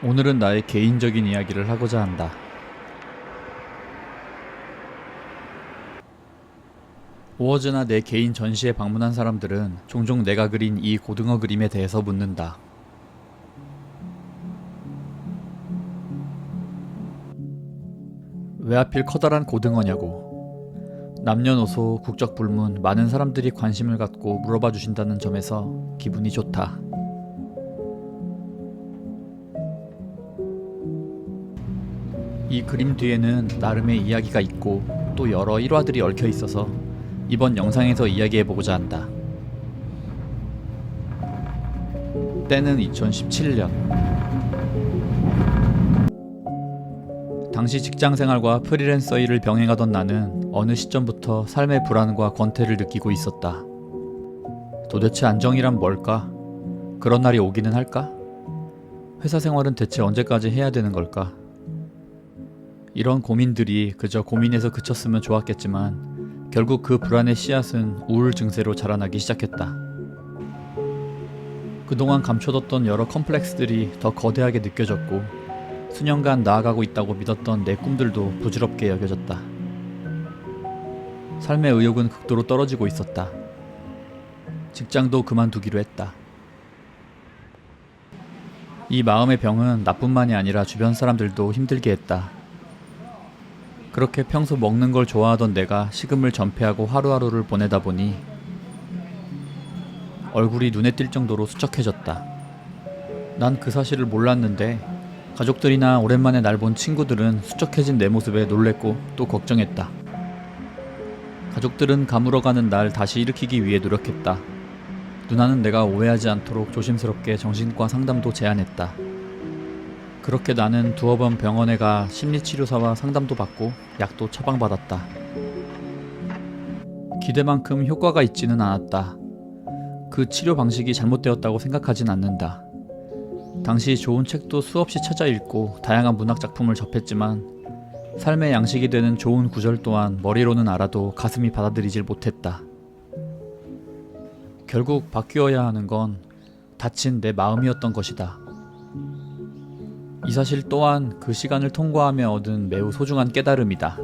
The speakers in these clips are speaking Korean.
오늘은 나의 개인적인 이야기를 하고자 한다. 오어즈나 내 개인 전시에 방문한 사람들은 종종 내가 그린 이 고등어 그림에 대해서 묻는다. 왜 하필 커다란 고등어냐고. 남녀노소, 국적 불문 많은 사람들이 관심을 갖고 물어봐 주신다는 점에서 기분이 좋다. 이 그림 뒤에는 나름의 이야기가 있고 또 여러 일화들이 얽혀 있어서 이번 영상에서 이야기해보고자 한다. 때는 2017년. 당시 직장생활과 프리랜서 일을 병행하던 나는 어느 시점부터 삶의 불안과 권태를 느끼고 있었다. 도대체 안정이란 뭘까? 그런 날이 오기는 할까? 회사 생활은 대체 언제까지 해야 되는 걸까? 이런 고민들이 그저 고민에서 그쳤으면 좋았겠지만 결국 그 불안의 씨앗은 우울 증세로 자라나기 시작했다. 그동안 감춰뒀던 여러 컴플렉스들이 더 거대하게 느껴졌고 수년간 나아가고 있다고 믿었던 내 꿈들도 부질없게 여겨졌다. 삶의 의욕은 극도로 떨어지고 있었다. 직장도 그만두기로 했다. 이 마음의 병은 나뿐만이 아니라 주변 사람들도 힘들게 했다. 그렇게 평소 먹는 걸 좋아하던 내가 식음을 전폐하고 하루하루를 보내다 보니 얼굴이 눈에 띌 정도로 수척해졌다. 난 그 사실을 몰랐는데 가족들이나 오랜만에 날 본 친구들은 수척해진 내 모습에 놀랬고 또 걱정했다. 가족들은 가물어가는 날 다시 일으키기 위해 노력했다. 누나는 내가 오해하지 않도록 조심스럽게 정신과 상담도 제안했다. 그렇게 나는 두어 번 병원에 가 심리치료사와 상담도 받고 약도 처방받았다. 기대만큼 효과가 있지는 않았다. 그 치료 방식이 잘못되었다고 생각하진 않는다. 당시 좋은 책도 수없이 찾아 읽고 다양한 문학 작품을 접했지만 삶의 양식이 되는 좋은 구절 또한 머리로는 알아도 가슴이 받아들이질 못했다. 결국 바뀌어야 하는 건 다친 내 마음이었던 것이다. 이 사실 또한 그 시간을 통과하며 얻은 매우 소중한 깨달음이다.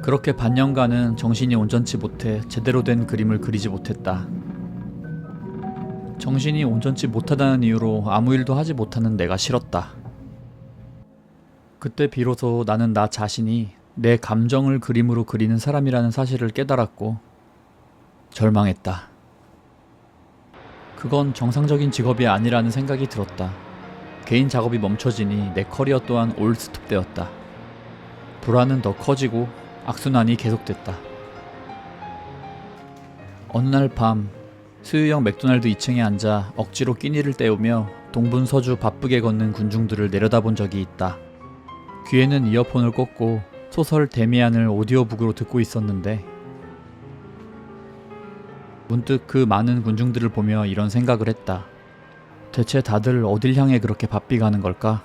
그렇게 반년간은 정신이 온전치 못해 제대로 된 그림을 그리지 못했다. 정신이 온전치 못하다는 이유로 아무 일도 하지 못하는 내가 싫었다. 그때 비로소 나는 나 자신이 내 감정을 그림으로 그리는 사람이라는 사실을 깨달았고 절망했다. 그건 정상적인 직업이 아니라는 생각이 들었다. 개인 작업이 멈춰지니 내 커리어 또한 올스톱되었다. 불안은 더 커지고 악순환이 계속됐다. 어느 날 밤 수유형 맥도날드 2층에 앉아 억지로 끼니를 때우며 동분서주 바쁘게 걷는 군중들을 내려다본 적이 있다. 귀에는 이어폰을 꽂고 소설 데미안을 오디오북으로 듣고 있었는데 문득 그 많은 군중들을 보며 이런 생각을 했다. 대체 다들 어딜 향해 그렇게 바삐 가는 걸까?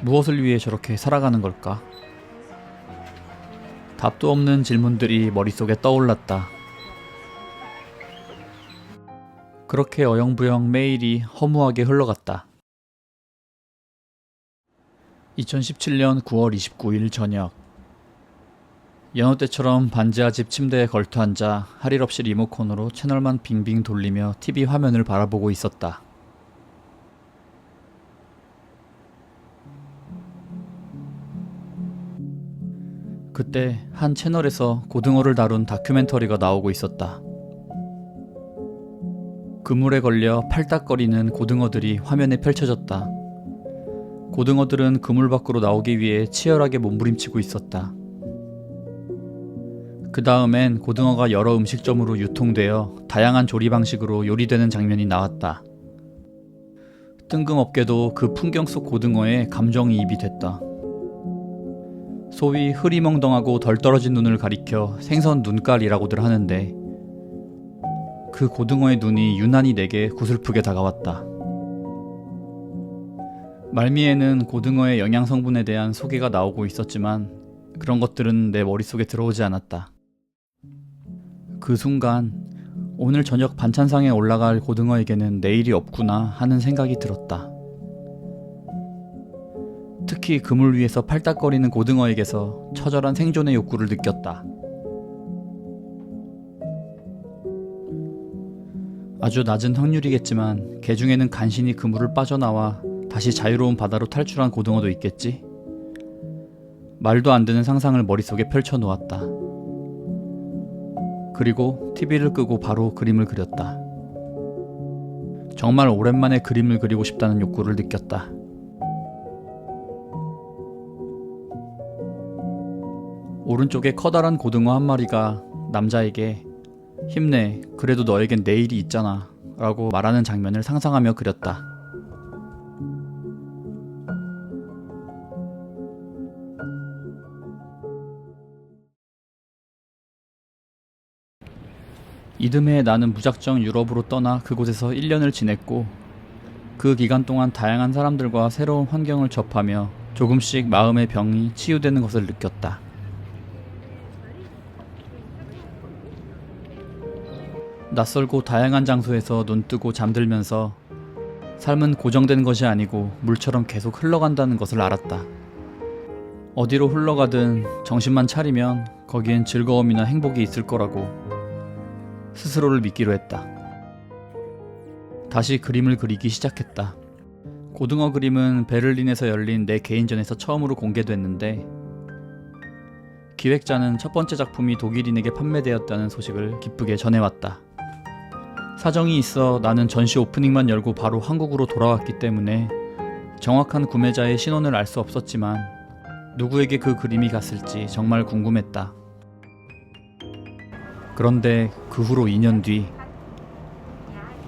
무엇을 위해 저렇게 살아가는 걸까? 답도 없는 질문들이 머릿속에 떠올랐다. 그렇게 어영부영 매일이 허무하게 흘러갔다. 2017년 9월 29일 저녁. 여느 때처럼 반지하 집 침대에 걸터앉아 할 일 없이 리모컨으로 채널만 빙빙 돌리며 TV 화면을 바라보고 있었다. 그때 한 채널에서 고등어를 다룬 다큐멘터리가 나오고 있었다. 그물에 걸려 팔딱거리는 고등어들이 화면에 펼쳐졌다. 고등어들은 그물 밖으로 나오기 위해 치열하게 몸부림치고 있었다. 그 다음엔 고등어가 여러 음식점으로 유통되어 다양한 조리 방식으로 요리되는 장면이 나왔다. 뜬금없게도 그 풍경 속 고등어에 감정이입이 됐다. 소위 흐리멍덩하고 덜 떨어진 눈을 가리켜 생선 눈깔이라고들 하는데 그 고등어의 눈이 유난히 내게 구슬프게 다가왔다. 말미에는 고등어의 영양 성분에 대한 소개가 나오고 있었지만 그런 것들은 내 머릿속에 들어오지 않았다. 그 순간 오늘 저녁 반찬상에 올라갈 고등어에게는 내일이 없구나 하는 생각이 들었다. 특히 그물 위에서 팔딱거리는 고등어에게서 처절한 생존의 욕구를 느꼈다. 아주 낮은 확률이겠지만 개 중에는 간신히 그물을 빠져나와 다시 자유로운 바다로 탈출한 고등어도 있겠지? 말도 안 되는 상상을 머릿속에 펼쳐놓았다. 그리고 TV를 끄고 바로 그림을 그렸다. 정말 오랜만에 그림을 그리고 싶다는 욕구를 느꼈다. 오른쪽에 커다란 고등어 한 마리가 남자에게 힘내, 그래도 너에겐 내일이 있잖아 라고 말하는 장면을 상상하며 그렸다. 이듬해 나는 무작정 유럽으로 떠나 그곳에서 1년을 지냈고 그 기간 동안 다양한 사람들과 새로운 환경을 접하며 조금씩 마음의 병이 치유되는 것을 느꼈다. 낯설고 다양한 장소에서 눈뜨고 잠들면서 삶은 고정된 것이 아니고 물처럼 계속 흘러간다는 것을 알았다. 어디로 흘러가든 정신만 차리면 거기엔 즐거움이나 행복이 있을 거라고 스스로를 믿기로 했다. 다시 그림을 그리기 시작했다. 고등어 그림은 베를린에서 열린 내 개인전에서 처음으로 공개됐는데 기획자는 첫 번째 작품이 독일인에게 판매되었다는 소식을 기쁘게 전해왔다. 사정이 있어 나는 전시 오프닝만 열고 바로 한국으로 돌아왔기 때문에 정확한 구매자의 신원을 알 수 없었지만 누구에게 그 그림이 갔을지 정말 궁금했다. 그런데 그 후로 2년 뒤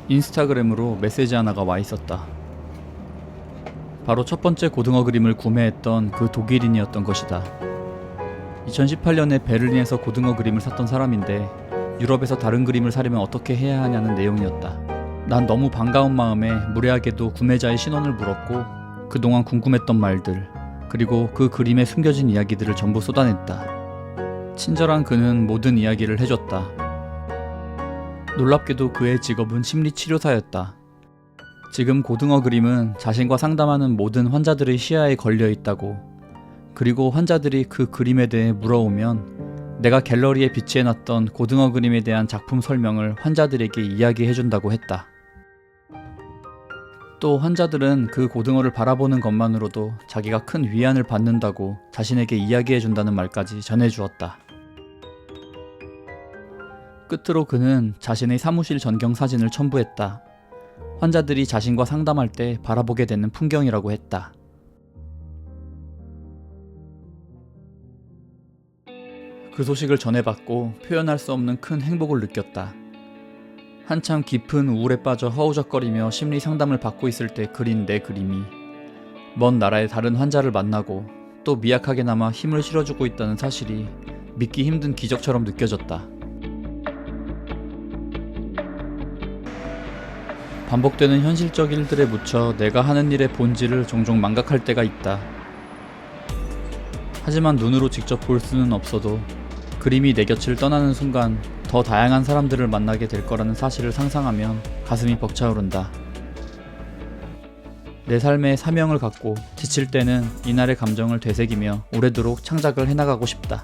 인스타그램으로 메시지 하나가 와 있었다. 바로 첫 번째 고등어 그림을 구매했던 그 독일인이었던 것이다. 2018년에 베를린에서 고등어 그림을 샀던 사람인데 유럽에서 다른 그림을 사려면 어떻게 해야 하냐는 내용이었다. 난 너무 반가운 마음에 무례하게도 구매자의 신원을 물었고 그동안 궁금했던 말들 그리고 그 그림에 숨겨진 이야기들을 전부 쏟아냈다. 친절한 그는 모든 이야기를 해줬다. 놀랍게도 그의 직업은 심리치료사였다. 지금 고등어 그림은 자신과 상담하는 모든 환자들의 시야에 걸려 있다고, 그리고 환자들이 그 그림에 대해 물어오면 내가 갤러리에 비치해놨던 고등어 그림에 대한 작품 설명을 환자들에게 이야기해준다고 했다. 또 환자들은 그 고등어를 바라보는 것만으로도 자기가 큰 위안을 받는다고 자신에게 이야기해준다는 말까지 전해주었다. 끝으로 그는 자신의 사무실 전경 사진을 첨부했다. 환자들이 자신과 상담할 때 바라보게 되는 풍경이라고 했다. 그 소식을 전해받고 표현할 수 없는 큰 행복을 느꼈다. 한참 깊은 우울에 빠져 허우적거리며 심리 상담을 받고 있을 때 그린 내 그림이 먼 나라의 다른 환자를 만나고 또 미약하게나마 힘을 실어주고 있다는 사실이 믿기 힘든 기적처럼 느껴졌다. 반복되는 현실적 일들에 묻혀 내가 하는 일의 본질을 종종 망각할 때가 있다. 하지만 눈으로 직접 볼 수는 없어도 그림이 내 곁을 떠나는 순간 더 다양한 사람들을 만나게 될 거라는 사실을 상상하면 가슴이 벅차오른다. 내 삶에 사명을 갖고 지칠 때는 이날의 감정을 되새기며 오래도록 창작을 해나가고 싶다.